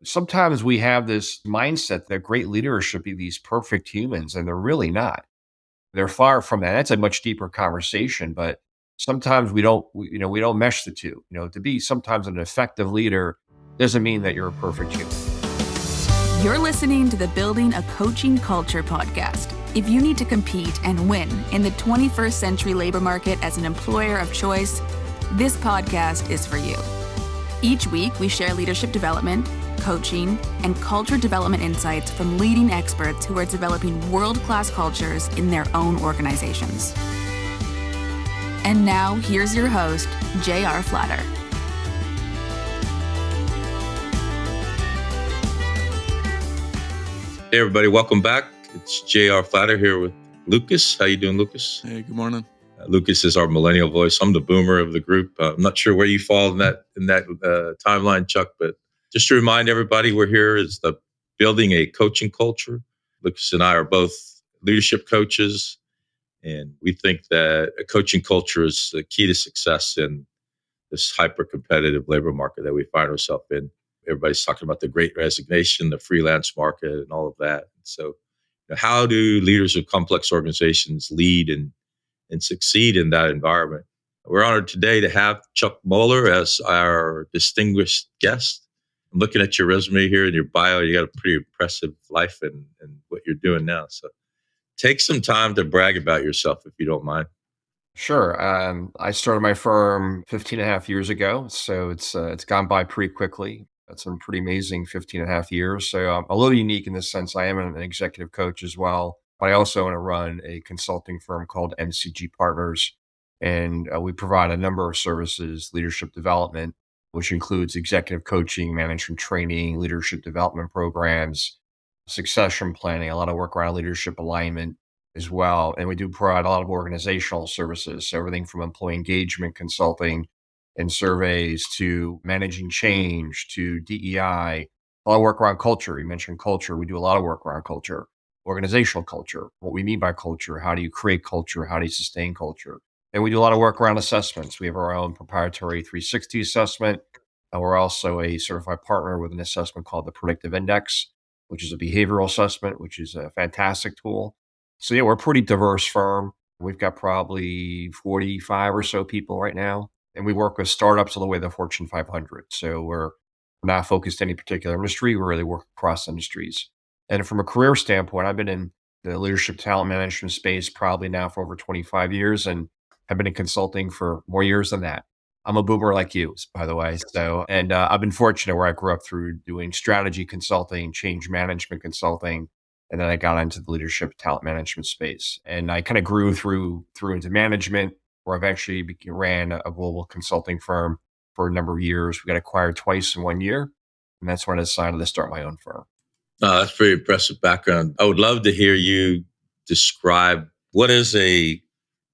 Sometimes we have this mindset that great leaders should be these perfect humans, and they're really not. They're far from that. That's a much deeper conversation, but sometimes we don't mesh the two. To be sometimes an effective leader doesn't mean that you're a perfect human. You're listening to the Building a Coaching Culture podcast. If you need to compete and win in the 21st century labor market as an employer of choice, this podcast is for you. Each week, we share leadership development, coaching, and culture development insights from leading experts who are developing world-class cultures in their own organizations. And now, here's your host, J.R. Flatter. Hey everybody, welcome back. It's J.R. Flatter here with Lucas. How you doing, Lucas? Hey, good morning. Lucas is our millennial voice. I'm the boomer of the group. I'm not sure where you fall in that timeline, Chuck, but just to remind everybody, we're here is the building a coaching culture. Lucas and I are both leadership coaches, and we think that a coaching culture is the key to success in this hyper-competitive labor market that we find ourselves in. Everybody's talking about the great resignation, the freelance market, and all of that. So, how do leaders of complex organizations lead and succeed in that environment? We're honored today to have Chuck Mollor as our distinguished guest. I'm looking at your resume here and your bio. You got a pretty impressive life and what you're doing now. So take some time to brag about yourself, if you don't mind. Sure. I started my firm 15 and a half years ago, so it's gone by pretty quickly. That's been pretty amazing 15 and a half years. So I'm a little unique in this sense. I am an executive coach as well, but I also want to run a consulting firm called MCG Partners. And we provide a number of services, leadership development, which includes executive coaching, management training, leadership development programs, succession planning, a lot of work around leadership alignment as well. And we do provide a lot of organizational services. So everything from employee engagement consulting and surveys to managing change to DEI, a lot of work around culture. You mentioned culture. We do a lot of work around culture, organizational culture, what we mean by culture, how do you create culture, how do you sustain culture? And we do a lot of work around assessments. We have our own proprietary 360 assessment. And we're also a certified partner with an assessment called the Predictive Index, which is a behavioral assessment, which is a fantastic tool. So yeah, we're a pretty diverse firm. We've got probably 45 or so people right now. And we work with startups all the way to the Fortune 500. So we're not focused on any particular industry. We really work across industries. And from a career standpoint, I've been in the leadership talent management space probably now for over 25 years and have been in consulting for more years than that. I'm a boomer like you, by the way. So, and I've been fortunate where I grew up through doing strategy consulting, change management consulting, and then I got into the leadership talent management space. And I kind of grew through into management, where I've actually ran a global consulting firm for a number of years. We got acquired twice in 1 year. And that's when I decided to start my own firm. That's very impressive background. I would love to hear you describe what is a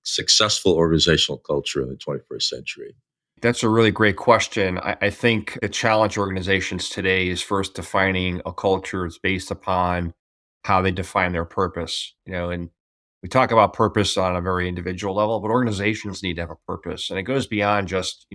successful organizational culture in the 21st century. That's a really great question. I think the challenge organizations today is first defining a culture that's based upon how they define their purpose. And we talk about purpose on a very individual level, but organizations need to have a purpose. And it goes beyond just,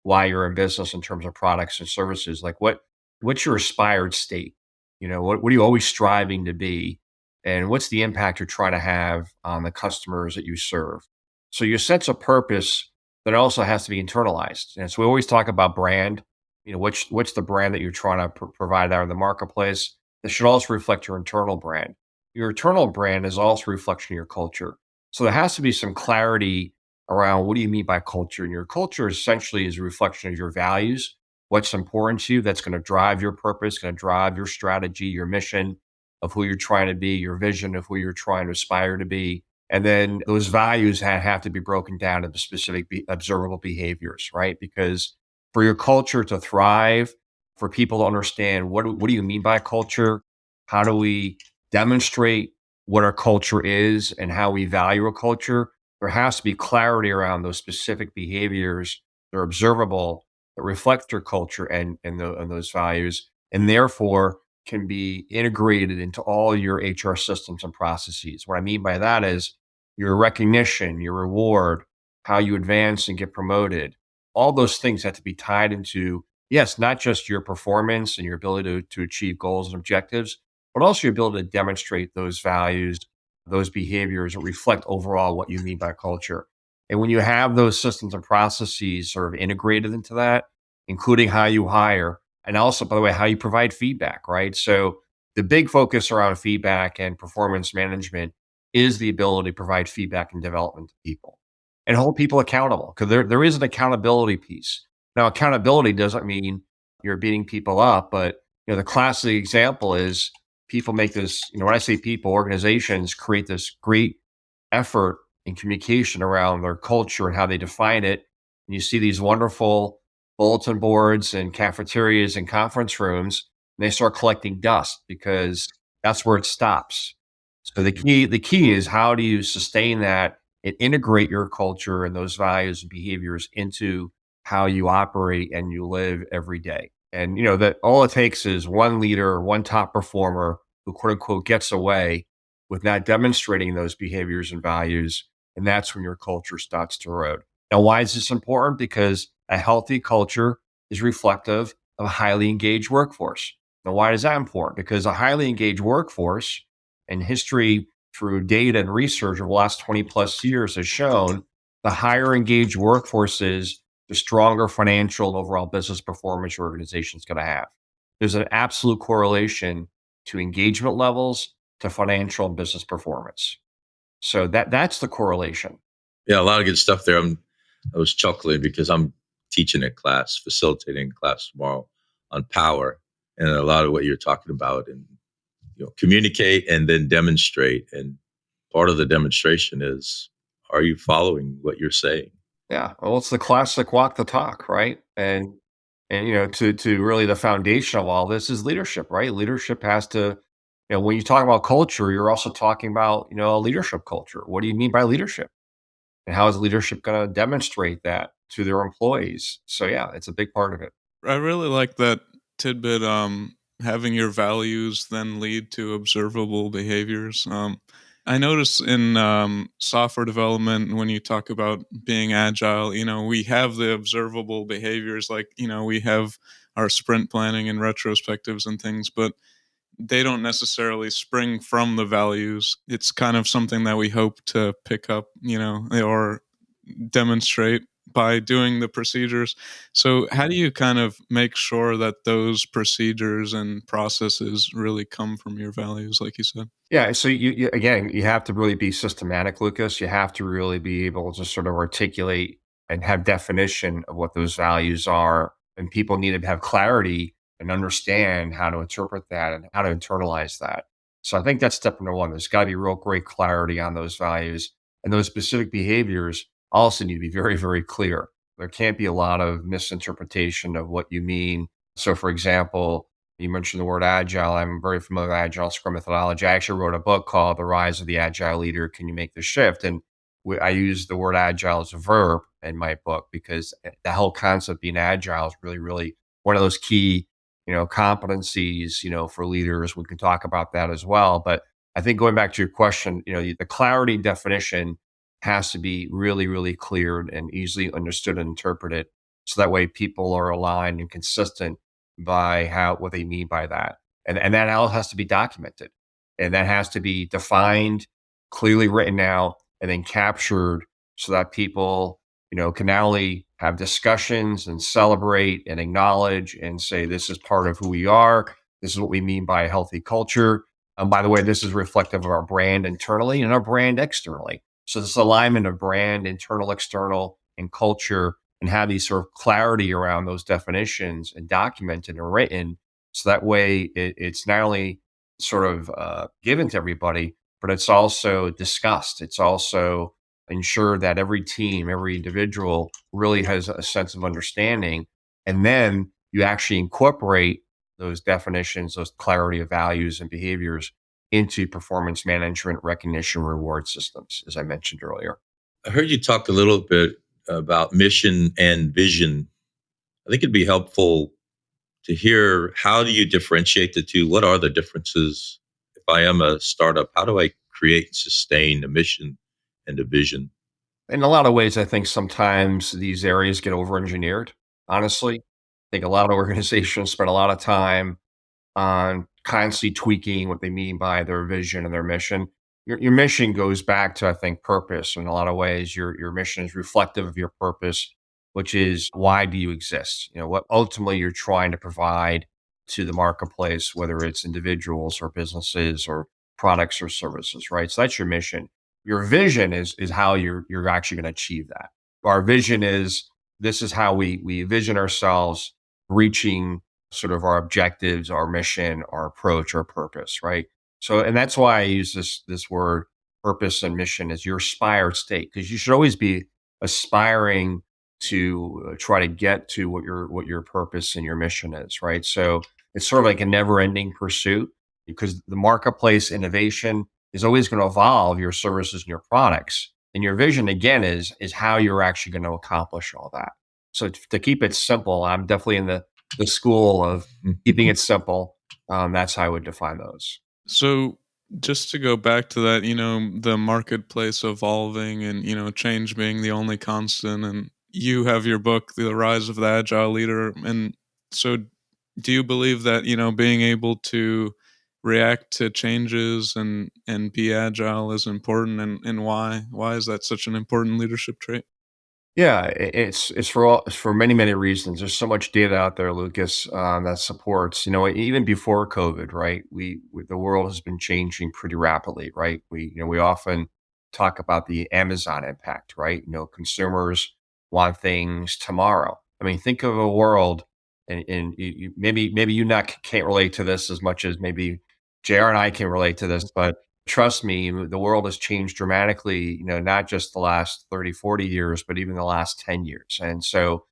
why you're in business in terms of products and services. Like what's your aspired state? What are you always striving to be? And what's the impact you're trying to have on the customers that you serve? So your sense of purpose, that also has to be internalized. And so we always talk about brand. What's the brand that you're trying to provide out in the marketplace? That should also reflect your internal brand. Your internal brand is also a reflection of your culture. So there has to be some clarity around what do you mean by culture? And your culture essentially is a reflection of your values, what's important to you, that's going to drive your purpose, going to drive your strategy, your mission of who you're trying to be, your vision of who you're trying to aspire to be. And then those values have to be broken down into specific observable behaviors, right? Because for your culture to thrive, for people to understand what do you mean by culture? How do we demonstrate what our culture is and how we value a culture? There has to be clarity around those specific behaviors that are observable, that reflect your culture and those values, and therefore can be integrated into all your HR systems and processes. What I mean by that is your recognition, your reward, how you advance and get promoted. All those things have to be tied into yes, not just your performance and your ability to achieve goals and objectives, but also your ability to demonstrate those values, those behaviors that reflect overall what you mean by culture. And when you have those systems and processes sort of integrated into that, including how you hire, and also, by the way, how you provide feedback, right? So the big focus around feedback and performance management is the ability to provide feedback and development to people and hold people accountable because there is an accountability piece. Now, accountability doesn't mean you're beating people up, but the classic example is people make this, when I say people, organizations create this great effort and communication around their culture and how they define it. And you see these wonderful bulletin boards and cafeterias and conference rooms, and they start collecting dust because that's where it stops. So the key is how do you sustain that and integrate your culture and those values and behaviors into how you operate and you live every day. And that all it takes is one leader, one top performer who quote unquote gets away with not demonstrating those behaviors and values. And that's when your culture starts to erode. Now, why is this important? Because a healthy culture is reflective of a highly engaged workforce. Now, why is that important? Because a highly engaged workforce and history through data and research over the last 20 plus years has shown the higher engaged workforce is, the stronger financial and overall business performance your organization is going to have. There's an absolute correlation to engagement levels to financial and business performance. So that's the correlation. Yeah, a lot of good stuff there. I was chuckling because I'm teaching a class, facilitating a class tomorrow on power, and a lot of what you're talking about, and communicate and then demonstrate. And part of the demonstration is, are you following what you're saying? Yeah. Well, it's the classic walk the talk, right? And to really the foundation of all this is leadership, right? Leadership has to, when you talk about culture, you're also talking about, a leadership culture. What do you mean by leadership? And how is leadership going to demonstrate that to their employees? So yeah, it's a big part of it. I really like that tidbit. Having your values then lead to observable behaviors. I notice in software development, when you talk about being agile, we have the observable behaviors, like we have our sprint planning and retrospectives and things, but they don't necessarily spring from the values. It's kind of something that we hope to pick up, or demonstrate by doing the procedures. So, how do you kind of make sure that those procedures and processes really come from your values, like you said? Yeah. So you again, you have to really be systematic, Lucas. You have to really be able to sort of articulate and have definition of what those values are. And people need to have clarity and understand how to interpret that and how to internalize that. So I think that's step number one. There's got to be real great clarity on those values, and those specific behaviors also need to be very, very clear. There can't be a lot of misinterpretation of what you mean. So, for example, you mentioned the word agile. I'm very familiar with agile Scrum methodology. I actually wrote a book called The Rise of the Agile Leader. Can you make the shift? And I use the word agile as a verb in my book because the whole concept of being agile is really, really one of those key, competencies, for leaders. We can talk about that as well. But I think going back to your question, the clarity definition has to be really, really clear and easily understood and interpreted. So that way people are aligned and consistent by what they mean by that. And that all has to be documented. And that has to be defined, clearly written out, and then captured so that people, can not only have discussions and celebrate and acknowledge and say, this is part of who we are. This is what we mean by a healthy culture. And by the way, this is reflective of our brand internally and our brand externally. So this alignment of brand, internal, external, and culture, and have these sort of clarity around those definitions and documented and written. So that way it's not only sort of given to everybody, but it's also discussed. It's also ensured that every team, every individual really has a sense of understanding. And then you actually incorporate those definitions, those clarity of values and behaviors into performance management, recognition, reward systems, as I mentioned earlier. I heard you talk a little bit about mission and vision. I think it'd be helpful to hear, how do you differentiate the two? What are the differences? If I am a startup, how do I create and sustain a mission and a vision? In a lot of ways, I think sometimes these areas get over engineered, honestly. think a lot of organizations spend a lot of time on constantly tweaking what they mean by their vision and their mission. Your mission goes back to, I think, purpose. In a lot of ways, your mission is reflective of your purpose, which is why do you exist? What ultimately you're trying to provide to the marketplace, whether it's individuals or businesses or products or services, right? So that's your mission. Your vision is how you're actually going to achieve that. Our vision is this is how we envision ourselves reaching sort of our objectives, our mission, our approach, our purpose, right? So, and that's why I use this word purpose and mission as your aspired state, because you should always be aspiring to try to get to what your purpose and your mission is, right? So it's sort of like a never-ending pursuit because the marketplace innovation is always going to evolve your services and your products. And your vision again is how you're actually going to accomplish all that. So to keep it simple, I'm definitely in the school of keeping it simple. That's how I would define those. So just to go back to that, the marketplace evolving and, change being the only constant, and you have your book, The Rise of the Agile Leader. And so do you believe that, being able to react to changes and be agile is important, and why? Why is that such an important leadership trait? Yeah, it's for many many reasons. There's so much data out there, Lucas, that supports. Even before COVID, right? The world has been changing pretty rapidly, right? We often talk about the Amazon impact, right? Consumers want things tomorrow. I mean, think of a world, and maybe you not can't relate to this as much as maybe JR and I can relate to this, but trust me, the world has changed dramatically, not just the last 30, 40 years, but even the last 10 years. And so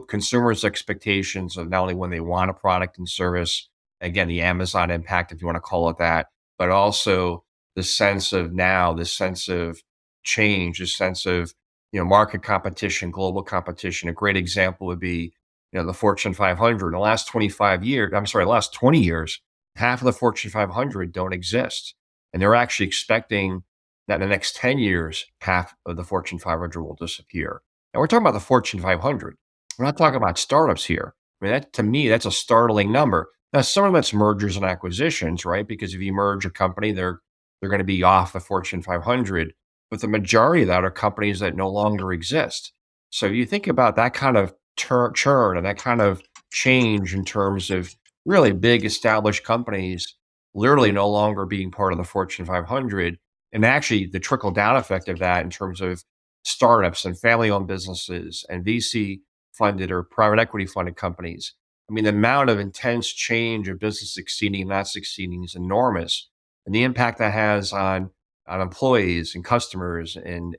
consumers' expectations of not only when they want a product and service, again, the Amazon impact, if you want to call it that, but also the sense of now, the sense of change, the sense of, market competition, global competition. A great example would be, the Fortune 500. In the last 25 years, I'm sorry, the last 20 years, half of the Fortune 500 don't exist. And they're actually expecting that in the next 10 years, half of the Fortune 500 will disappear. And we're talking about the Fortune 500. We're not talking about startups here. I mean, to me, that's a startling number. Now, some of that's mergers and acquisitions, right? Because if you merge a company, they're going to be off the Fortune 500. But the majority of that are companies that no longer exist. So you think about that kind of churn and that kind of change in terms of really big established companies literally no longer being part of the Fortune 500. And actually, the trickle down effect of that in terms of startups and family owned businesses and VC funded or private equity funded companies. I mean, the amount of intense change of business succeeding and not succeeding is enormous. And the impact that has on employees and customers and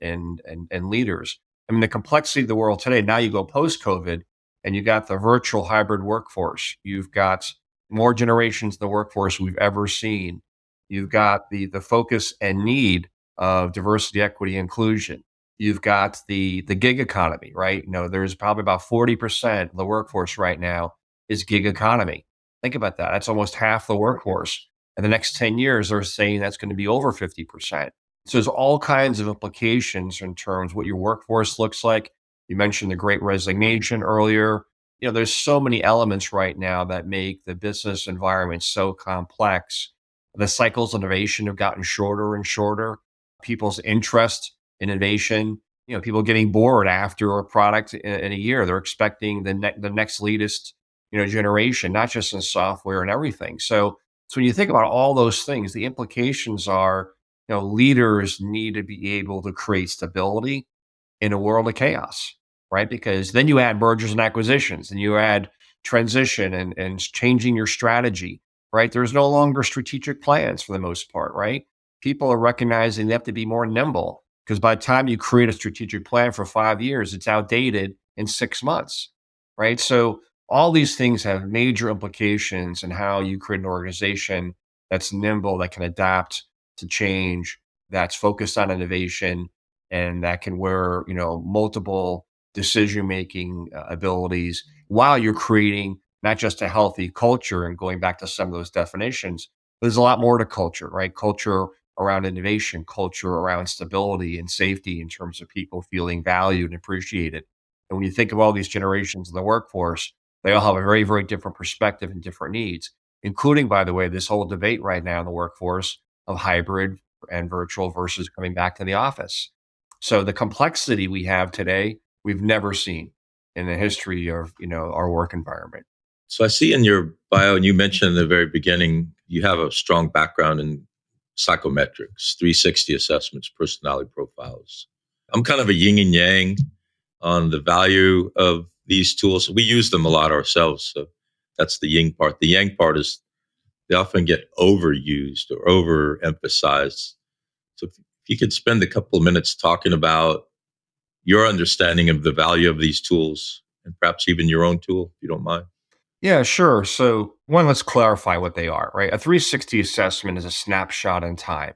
leaders. I mean, the complexity of the world today, now you go post COVID and you got the virtual hybrid workforce. You've got more generations in the workforce we've ever seen. You've got the focus and need of diversity, equity, inclusion. You've got the gig economy, right? There's probably about 40% of the workforce right now is gig economy. Think about that. That's almost half the workforce. In the next 10 years, they're saying that's going to be over 50%. So there's all kinds of implications in terms of what your workforce looks like. You mentioned the great resignation earlier. There's so many elements right now that make the business environment so complex. The cycles of innovation have gotten shorter and shorter. People's interest in innovation, people getting bored after a product in a year. They're expecting the next latest, generation, not just in software and everything. So when you think about all those things, the implications are, leaders need to be able to create stability in a world of chaos, right? Because then you add mergers and acquisitions and you add transition and changing your strategy, right? There's no longer strategic plans for the most part, right? People are recognizing they have to be more nimble because by the time you create a strategic plan for 5 years, it's outdated in 6 months, right? So all these things have major implications in how you create an organization that's nimble, that can adapt to change, that's focused on innovation, and that can wear, multiple decision making abilities while you're creating not just a healthy culture and going back to some of those definitions. There's a lot more to culture, right? Culture around innovation, culture around stability and safety in terms of people feeling valued and appreciated. And when you think of all these generations in the workforce, They all have a very, very different perspective and different needs, including, by the way, this whole debate right now in the workforce of hybrid and virtual versus coming back to the office. So the complexity we have today, we've never seen in the history of, our work environment. So I see in your bio, and you mentioned in the very beginning, you have a strong background in psychometrics, 360 assessments, personality profiles. I'm kind of a yin and yang on the value of these tools. We use them a lot ourselves. So that's the yin part. The yang part is they often get overused or overemphasized. So if you could spend a couple of minutes talking about your understanding of the value of these tools and perhaps even your own tool, if you don't mind. Yeah, sure. So one, let's clarify what they are, right? A 360 assessment is a snapshot in time.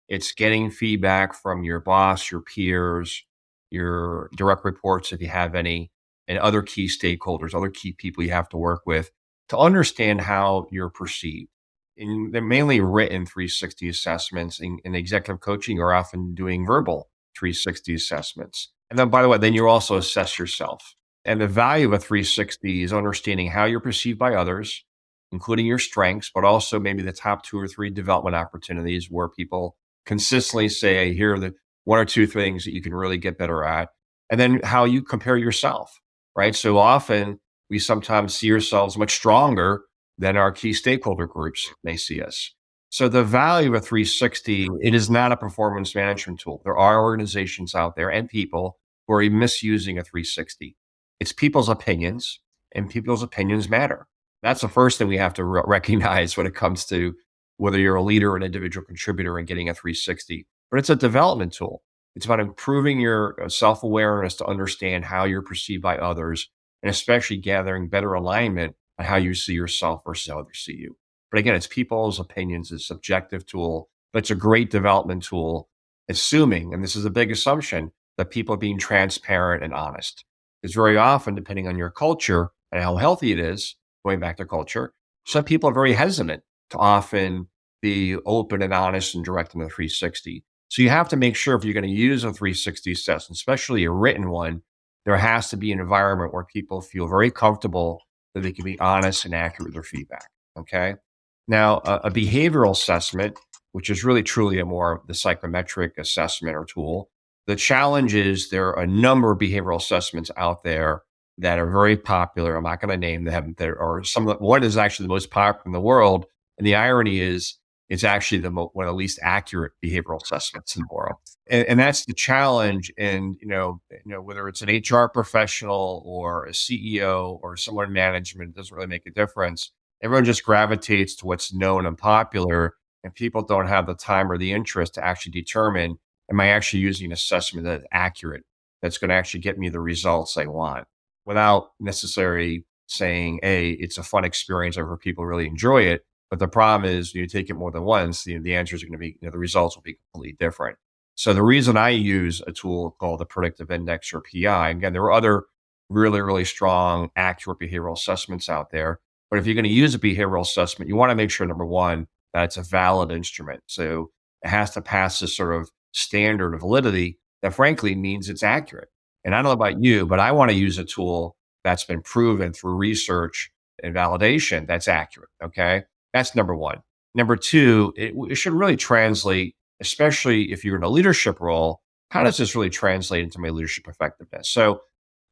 It's getting feedback from your boss, your peers, your direct reports, if you have any, and other key stakeholders, other key people you have to work with to understand how you're perceived. And they're mainly written 360 assessments. In executive coaching, you're often doing verbal 360 assessments. And then, by the way, then you also assess yourself. And the value of a 360 is understanding how you're perceived by others, including your strengths, but also maybe the top 2 or 3 development opportunities where people consistently say, here are the 1 or 2 things that you can really get better at. And then how you compare yourself, right? So often we sometimes see ourselves much stronger than our key stakeholder groups may see us. So the value of a 360, it is not a performance management tool. There are organizations out there and people who are misusing a 360. It's people's opinions, and people's opinions matter. That's the first thing we have to recognize when it comes to whether you're a leader or an individual contributor and getting a 360. But it's a development tool. It's about improving your self-awareness to understand how you're perceived by others, and especially gathering better alignment on how you see yourself versus how others see you. But again, it's people's opinions. It's a subjective tool, but it's a great development tool, assuming, and this is a big assumption, that people are being transparent and honest. Because very often, depending on your culture and how healthy it is, going back to culture, some people are very hesitant to often be open and honest and direct in the 360. So you have to make sure if you're going to use a 360 assessment, especially a written one, there has to be an environment where people feel very comfortable that they can be honest and accurate with their feedback. Okay. Now, a behavioral assessment, which is really truly a more the psychometric assessment or tool, the challenge is there are a number of behavioral assessments out there that are very popular. I'm not going to name them. There are one is actually the most popular in the world. And the irony is it's actually one of the least accurate behavioral assessments in the world. And that's the challenge. And, whether it's an HR professional or a CEO or someone in management, it doesn't really make a difference. Everyone just gravitates to what's known and popular, and people don't have the time or the interest to actually determine, am I actually using an assessment that's accurate, that's going to actually get me the results I want, without necessarily saying, hey, it's a fun experience. I've heard people really enjoy it. But the problem is you take it more than once, the answers are going to be, the results will be completely different. So the reason I use a tool called the predictive index or PI, again, there are other really, really strong, accurate behavioral assessments out there. But if you're going to use a behavioral assessment, you want to make sure, number one, that it's a valid instrument. So it has to pass this sort of standard of validity that frankly means it's accurate. And I don't know about you, but I want to use a tool that's been proven through research and validation that's accurate. Okay. That's number one. Number two, it should really translate, especially if you're in a leadership role. How does this really translate into my leadership effectiveness? So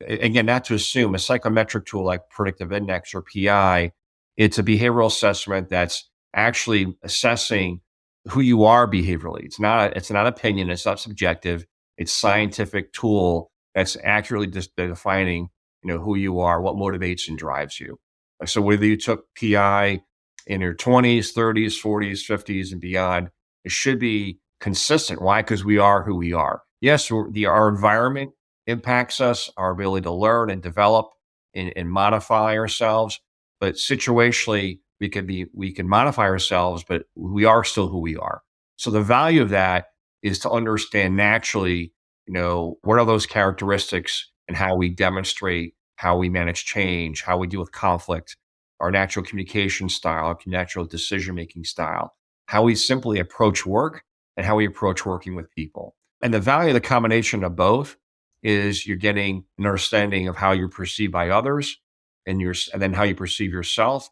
again, not to assume a psychometric tool like predictive index or PI, it's a behavioral assessment that's actually assessing who you are behaviorally. It's not opinion. It's not subjective. It's scientific tool that's accurately defining, who you are, what motivates and drives you. So whether you took PI in your 20s, 30s, 40s, 50s, and beyond, it should be consistent. Why? Because we are who we are. Yes, our environment impacts us, our ability to learn and develop and modify ourselves. But situationally, we can modify ourselves, but we are still who we are. So the value of that is to understand naturally, what are those characteristics and how we demonstrate, how we manage change, how we deal with conflict, our natural communication style, our natural decision-making style, how we simply approach work and how we approach working with people. And the value of the combination of both is you're getting an understanding of how you're perceived by others, and then how you perceive yourself,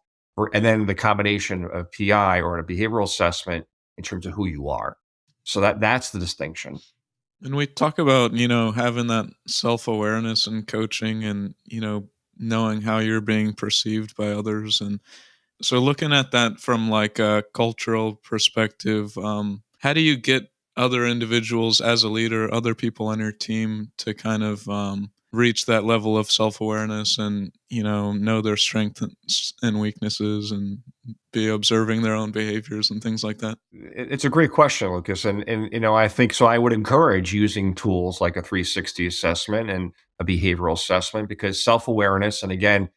and then the combination of PI or a behavioral assessment in terms of who you are. So that's the distinction. And we talk about, having that self-awareness and coaching and, knowing how you're being perceived by others. And so looking at that from like a cultural perspective, how do you get other individuals as a leader, other people on your team to kind of reach that level of self-awareness and, know their strengths and weaknesses and be observing their own behaviors and things like that? It's a great question, Lucas. And I think so. I would encourage using tools like a 360 assessment and a behavioral assessment because self awareness, and again,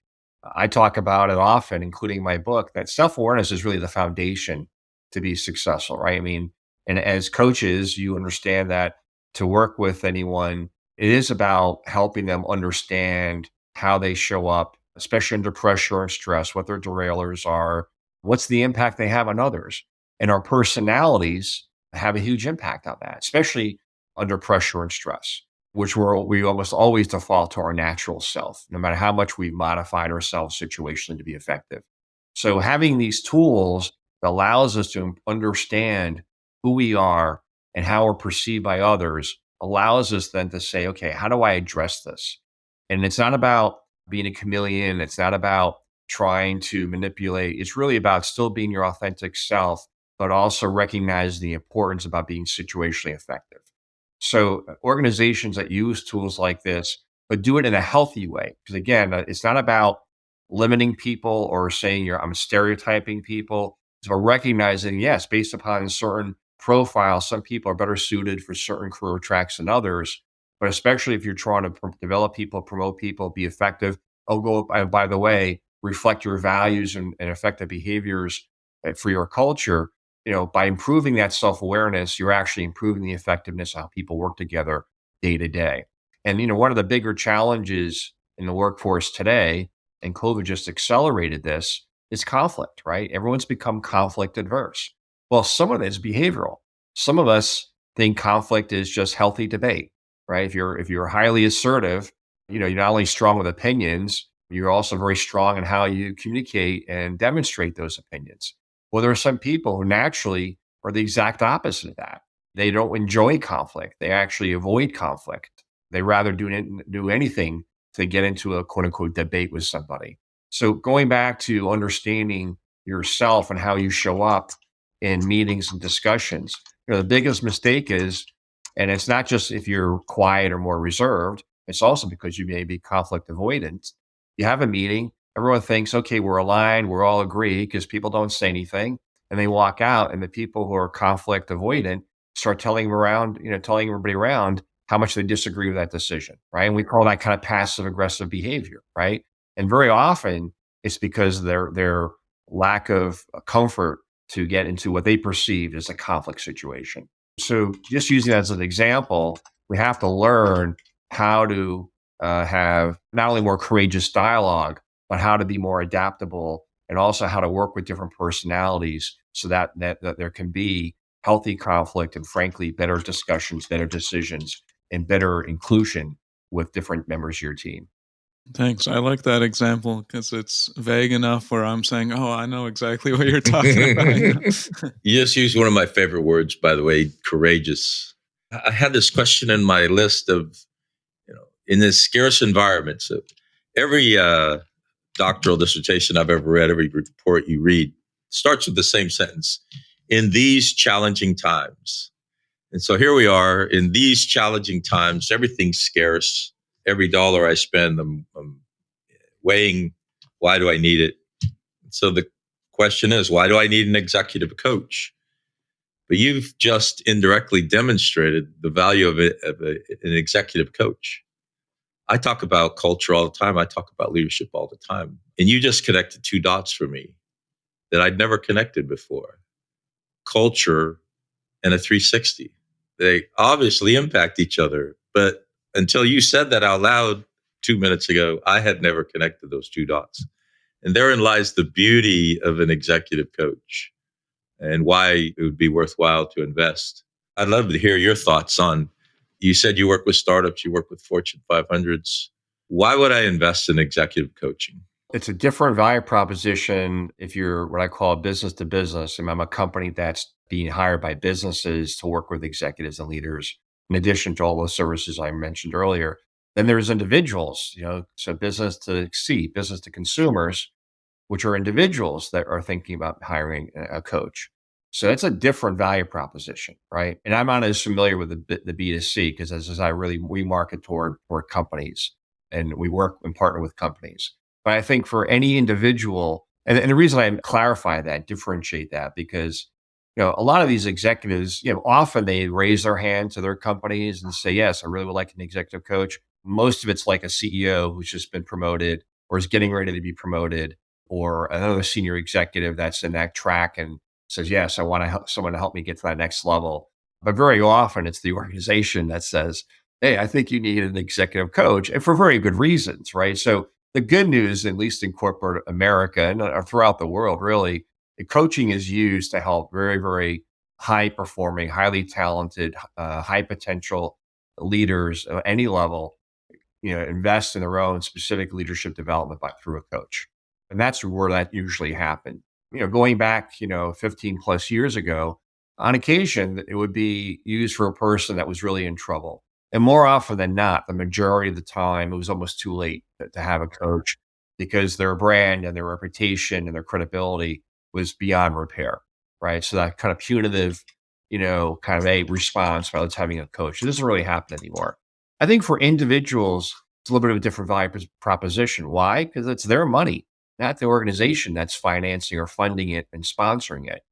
I talk about it often, including my book, that self awareness is really the foundation to be successful, right? I mean, and as coaches, you understand that to work with anyone, it is about helping them understand how they show up, especially under pressure and stress, what their derailers are, what's the impact they have on others. And our personalities have a huge impact on that, especially under pressure and stress, which we almost always default to our natural self, no matter how much we've modified ourselves situationally to be effective. So having these tools allows us to understand who we are and how we're perceived by others, allows us then to say, okay, how do I address this? And it's not about being a chameleon. It's not about trying to manipulate. It's really about still being your authentic self, but also recognize the importance about being situationally effective. So organizations that use tools like this, but do it in a healthy way. Because again, it's not about limiting people or saying I'm stereotyping people. It's about recognizing, yes, based upon certain profiles, some people are better suited for certain career tracks than others. But especially if you're trying to develop people, promote people, be effective, by the way, reflect your values and effective behaviors for your culture. By improving that self-awareness, you're actually improving the effectiveness of how people work together day to day. And, one of the bigger challenges in the workforce today, and COVID just accelerated this, is conflict, right? Everyone's become conflict adverse. Well, some of it is behavioral. Some of us think conflict is just healthy debate, right? If you're highly assertive, you're not only strong with opinions, you're also very strong in how you communicate and demonstrate those opinions. Well, there are some people who naturally are the exact opposite of that. They don't enjoy conflict. They actually avoid conflict. They rather do anything to get into a quote unquote debate with somebody. So going back to understanding yourself and how you show up in meetings and discussions, the biggest mistake is, and it's not just if you're quiet or more reserved, it's also because you may be conflict avoidant. You have a meeting, everyone thinks, okay, we're aligned, we're all agree because people don't say anything. And they walk out, and the people who are conflict avoidant start telling everybody around how much they disagree with that decision, right? And we call that kind of passive aggressive behavior, right? And very often it's because their lack of comfort to get into what they perceive as a conflict situation. So just using that as an example, we have to learn how to have not only more courageous dialogue, but how to be more adaptable and also how to work with different personalities so that there can be healthy conflict and frankly, better discussions, better decisions, and better inclusion with different members of your team. Thanks. I like that example because it's vague enough where I'm saying, "Oh, I know exactly what you're talking about." You just used one of my favorite words, by the way, courageous. I had this question in my list of, in this scarce environment. So every doctoral dissertation I've ever read, every report you read starts with the same sentence: in these challenging times. And so here we are in these challenging times, everything's scarce. Every dollar I spend, I'm weighing, why do I need it? So the question is, why do I need an executive coach? But you've just indirectly demonstrated the value of an executive coach. I talk about culture all the time. I talk about leadership all the time. And you just connected two dots for me that I'd never connected before. Culture and a 360. They obviously impact each other, but until you said that out loud 2 minutes ago, I had never connected those two dots. And therein lies the beauty of an executive coach and why it would be worthwhile to invest. I'd love to hear your thoughts on, you said you work with startups, you work with Fortune 500s. Why would I invest in executive coaching? It's a different value proposition if you're what I call business to business. And I'm a company that's being hired by businesses to work with executives and leaders, in addition to all those services I mentioned earlier. Then there's individuals, so business to C, business to consumers, which are individuals that are thinking about hiring a coach. So it's a different value proposition, right? And I'm not as familiar with the B2C because as I really we market toward companies and we work and partner with companies. But I think for any individual, and the reason I clarify that, differentiate that, because a lot of these executives, often they raise their hand to their companies and say, "Yes, I really would like an executive coach." Most of it's like a CEO who's just been promoted or is getting ready to be promoted, or another senior executive that's in that track and says, "Yes, I want to help someone to help me get to that next level." But very often it's the organization that says, "Hey, I think you need an executive coach," and for very good reasons, right? So the good news, at least in corporate America and throughout the world, really, the coaching is used to help very, very high performing, highly talented, high potential leaders at any level, invest in their own specific leadership development through a coach. And that's where that usually happened. Going back, 15 plus years ago, on occasion, it would be used for a person that was really in trouble. And more often than not, the majority of the time, it was almost too late to have a coach because their brand and their reputation and their credibility was beyond repair, right? So that kind of punitive, kind of a response by let's having a coach. It doesn't really happen anymore. I think for individuals, it's a little bit of a different value proposition. Why? Because it's their money, not the organization that's financing or funding it and sponsoring it.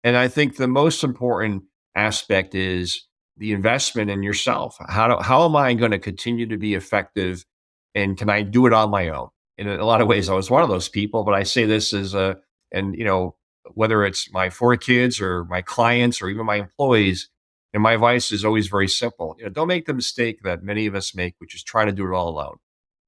And I think the most important aspect is the investment in yourself. How am I going to continue to be effective, and can I do it on my own? In a lot of ways, I was one of those people, but I say this as and whether it's my four kids or my clients or even my employees, and my advice is always very simple. Don't make the mistake that many of us make, which is try to do it all alone.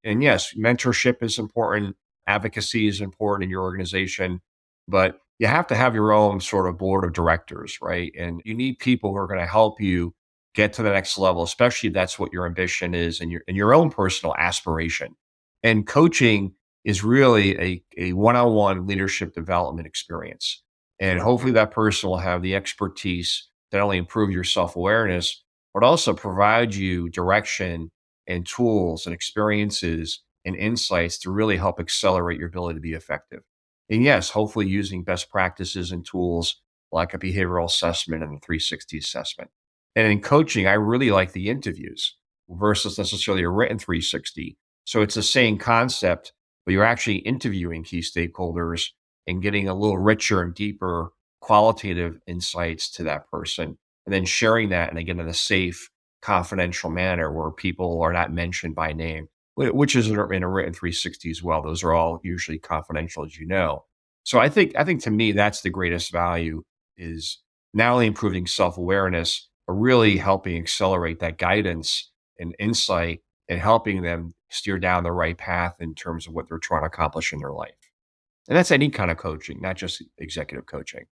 And yes, mentorship is important, advocacy is important in your organization, but you have to have your own sort of board of directors, right? And you need people who are going to help you get to the next level, especially if that's what your ambition is and your own personal aspiration. And coaching is really a one-on-one leadership development experience. And hopefully that person will have the expertise to not only improve your self-awareness, but also provide you direction and tools and experiences and insights to really help accelerate your ability to be effective. And yes, hopefully using best practices and tools like a behavioral assessment and a 360 assessment. And in coaching, I really like the interviews versus necessarily a written 360. So it's the same concept, but you're actually interviewing key stakeholders and getting a little richer and deeper qualitative insights to that person, and then sharing that, and again, in a safe, confidential manner where people are not mentioned by name, which is in a written 360 as well. Those are all usually confidential, as you know. So I think to me, that's the greatest value is not only improving self-awareness, but really helping accelerate that guidance and insight and helping them steer down the right path in terms of what they're trying to accomplish in their life. And that's any kind of coaching, not just executive coaching.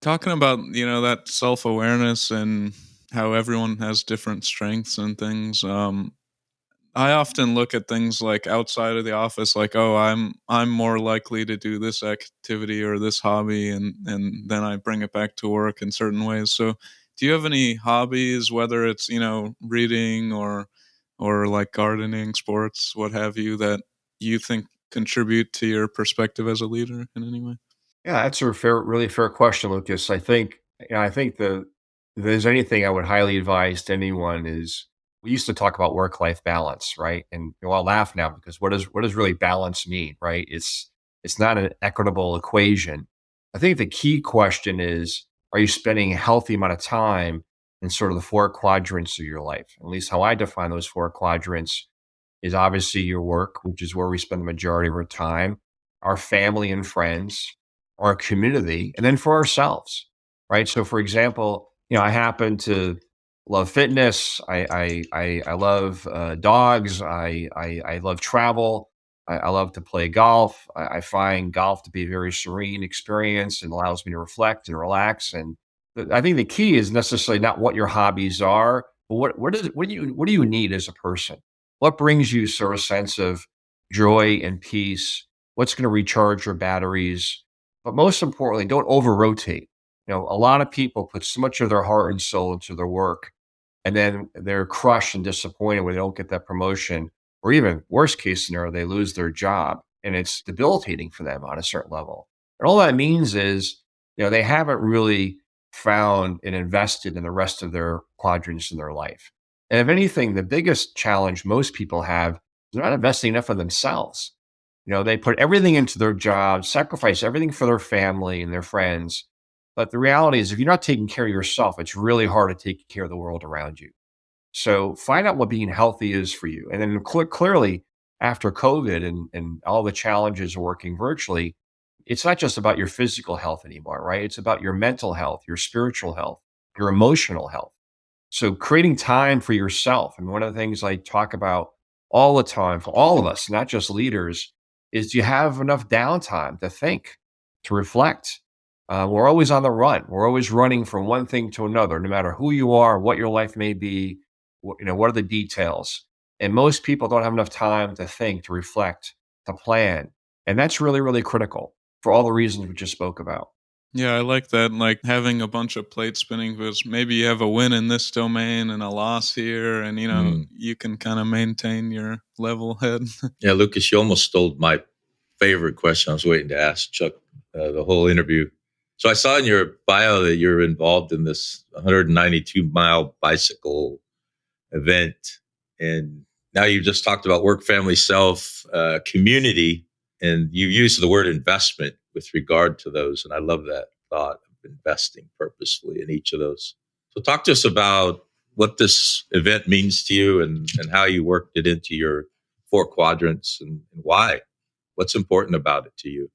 Talking about, that self-awareness and how everyone has different strengths and things. I often look at things like outside of the office, like, oh, I'm more likely to do this activity or this hobby, and then I bring it back to work in certain ways. So, do you have any hobbies, whether it's reading or like gardening, sports, what have you, that you think contribute to your perspective as a leader in any way? Yeah, that's a really fair question, Lucas. I think if there's anything I would highly advise to anyone is we used to talk about work-life balance, right? And I'll laugh now because what does really balance mean, right? It's not an equitable equation. I think the key question is, are you spending a healthy amount of time in sort of the four quadrants of your life? At least how I define those four quadrants is obviously your work, which is where we spend the majority of our time, our family and friends, our community, and then for ourselves, right? So, for example, I happen to love fitness. I love dogs. I love travel. I love to play golf. I find golf to be a very serene experience and allows me to reflect and relax. And I think the key is necessarily not what your hobbies are, but what do you need as a person? What brings you sort of sense of joy and peace what's going to recharge your batteries. But most importantly, don't over rotate. A lot of people put so much of their heart and soul into their work, and then they're crushed and disappointed when they don't get that promotion, or even worst case scenario, they lose their job, and it's debilitating for them on a certain level. And all that means is, they haven't really found and invested in the rest of their quadrants in their life. And if anything, the biggest challenge most people have is they're not investing enough of themselves. They put everything into their job, sacrifice everything for their family and their friends. But the reality is, if you're not taking care of yourself, it's really hard to take care of the world around you. So find out what being healthy is for you. And then clearly, after COVID and all the challenges of working virtually, it's not just about your physical health anymore, right? It's about your mental health, your spiritual health, your emotional health. So creating time for yourself. And one of the things I talk about all the time for all of us, not just leaders, is you have enough downtime to think, to reflect. We're always on the run. We're always running from one thing to another, no matter who you are, what your life may be, what are the details. And most people don't have enough time to think, to reflect, to plan. And that's really, really critical for all the reasons we just spoke about. Yeah, I like that. Like having a bunch of plate spinning because maybe you have a win in this domain and a loss here, and Mm. you can kind of maintain your level head. Yeah, Lucas, you almost stole my favorite question I was waiting to ask Chuck the whole interview. So I saw in your bio that you're involved in this 192-mile bicycle event. And now you just talked about work, family, self, community, and you use the word investment with regard to those. And I love that thought of investing purposefully in each of those. So talk to us about what this event means to you and how you worked it into your four quadrants and why. What's important about it to you?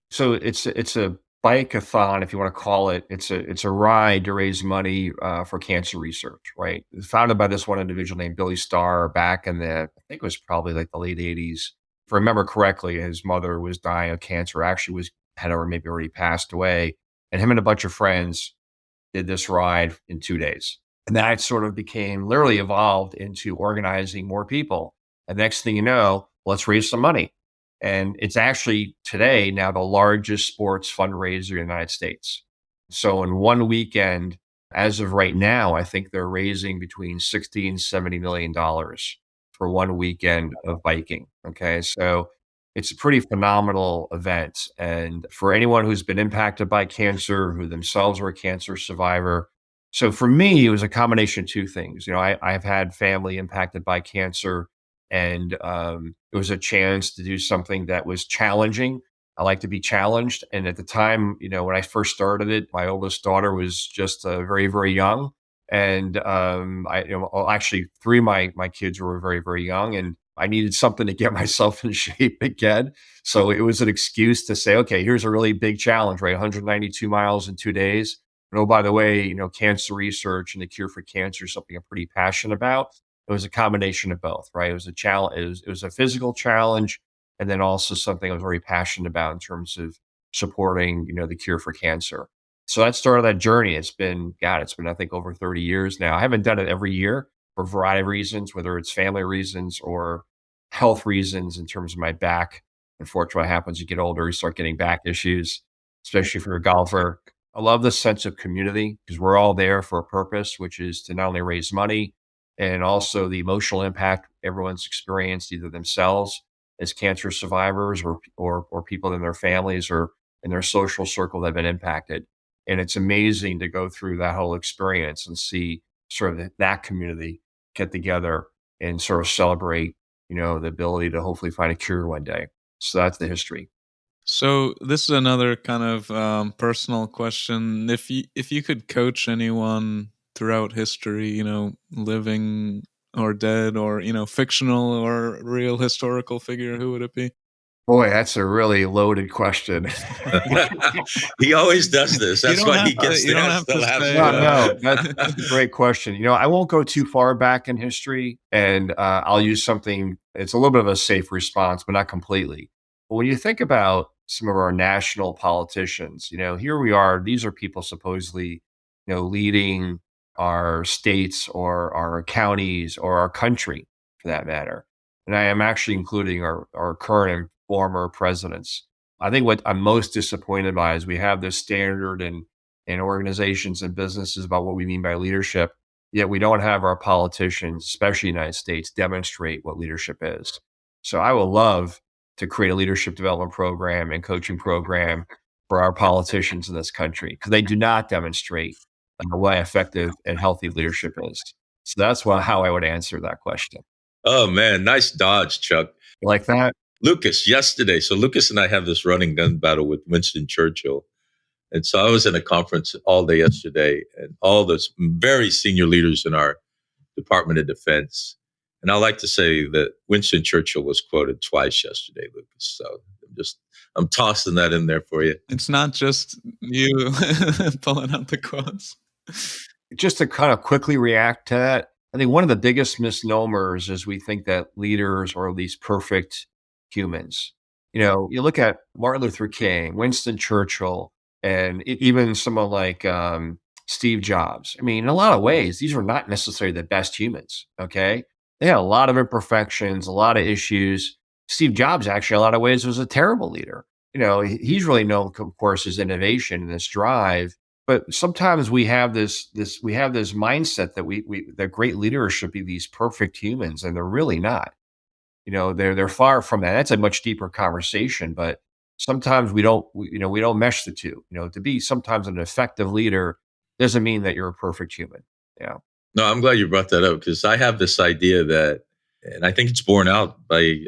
So it's a bike-a-thon, if you want to call it. It's a ride to raise money for cancer research, right? It's founded by this one individual named Billy Starr back in I think it was probably like the late '80s. If I remember correctly, his mother was dying of cancer. Actually, had or maybe already passed away, and him and a bunch of friends did this ride in 2 days. And that sort of became literally evolved into organizing more people. And next thing you know, let's raise some money. And it's actually today now the largest sports fundraiser in the United States. So in one weekend, as of right now, I think they're raising between 60 and $70 million for one weekend of biking. Okay. So it's a pretty phenomenal event. And for anyone who's been impacted by cancer, who themselves were a cancer survivor. So for me, it was a combination of two things. I've had family impacted by cancer, and it was a chance to do something that was challenging. I like to be challenged. And at the time, when I first started it, my oldest daughter was just very, very young. And actually, three of my kids were very, very young. And I needed something to get myself in shape again. So it was an excuse to say, okay, here's a really big challenge, right? 192 miles in 2 days. And oh, by the way, cancer research and the cure for cancer is something I'm pretty passionate about. It was a combination of both, right? It was a challenge. It was a physical challenge, and then also something I was very passionate about in terms of supporting, the cure for cancer. So that started that journey. It's been, I think over 30 years now. I haven't done it every year for a variety of reasons, whether it's family reasons or health reasons in terms of my back. Unfortunately, what happens, you get older, you start getting back issues, especially if you're a golfer. I love the sense of community because we're all there for a purpose, which is to not only raise money and also the emotional impact everyone's experienced, either themselves as cancer survivors or people in their families or in their social circle that have been impacted. And it's amazing to go through that whole experience and see sort of that community get together and sort of celebrate, the ability to hopefully find a cure one day. So that's the history. So this is another kind of personal question. If you could coach anyone throughout history, living or dead, or fictional or real historical figure, who would it be? Boy, that's a really loaded question. He always does this. You That's don't why have he gets to. You don't have to say. No, that's a great question. I won't go too far back in history, and I'll use something. It's a little bit of a safe response, but not completely. But when you think about some of our national politicians, here we are. These are people supposedly, leading our states or our counties or our country, for that matter. And I am actually including our current former presidents. I think what I'm most disappointed by is we have this standard in organizations and businesses about what we mean by leadership, yet we don't have our politicians, especially in the United States, demonstrate what leadership is. So I would love to create a leadership development program and coaching program for our politicians in this country because they do not demonstrate what effective and healthy leadership is. So that's how I would answer that question. Oh man, nice dodge, Chuck. Like that? Lucas, yesterday. So Lucas and I have this running gun battle with Winston Churchill. And so I was in a conference all day yesterday, and all the very senior leaders in our Department of Defense. And I like to say that Winston Churchill was quoted twice yesterday, Lucas. So I'm tossing that in there for you. It's not just you pulling out the quotes. Just to kind of quickly react to that, I think one of the biggest misnomers is we think that leaders are these perfect humans. You look at Martin Luther King, Winston Churchill, and even someone like Steve Jobs. I mean, in a lot of ways, these are not necessarily the best humans, okay? They had a lot of imperfections, a lot of issues. Steve Jobs, actually, in a lot of ways, was a terrible leader. He's really known, of course, his innovation and his drive. But sometimes we have this mindset that that great leaders should be these perfect humans, and they're really not. They're far from that. That's a much deeper conversation, but sometimes we don't mesh the two. To be sometimes an effective leader doesn't mean that you're a perfect human. Yeah. No, I'm glad you brought that up because I have this idea that, and I think it's borne out by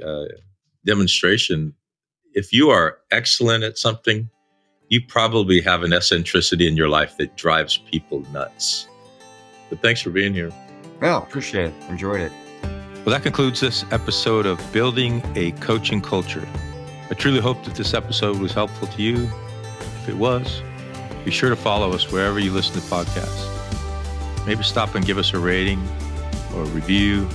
demonstration. If you are excellent at something, you probably have an eccentricity in your life that drives people nuts. But thanks for being here. Well, appreciate it. Enjoyed it. Well, that concludes this episode of Building a Coaching Culture. I truly hope that this episode was helpful to you. If it was, be sure to follow us wherever you listen to podcasts. Maybe stop and give us a rating or a review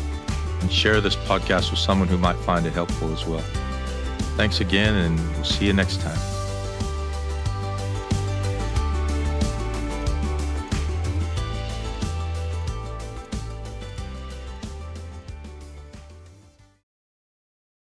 and share this podcast with someone who might find it helpful as well. Thanks again, and we'll see you next time.